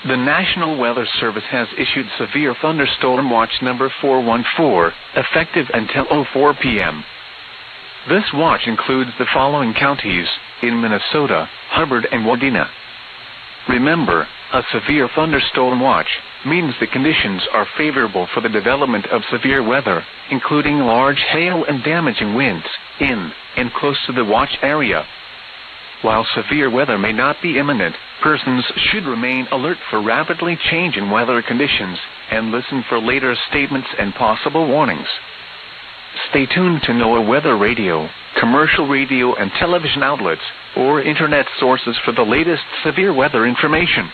The National Weather Service has issued Severe Thunderstorm Watch number 414, effective until 04 p.m. This watch includes the following counties in Minnesota: Hubbard and Wadena. Remember, a severe thunderstorm watch means the conditions are favorable for the development of severe weather, including large hail and damaging winds, in and close to the watch area. While severe weather may not be imminent, persons should remain alert for rapidly changing weather conditions and listen for later statements and possible warnings. Stay tuned to NOAA weather radio, commercial radio and television outlets, or internet sources for the latest severe weather information.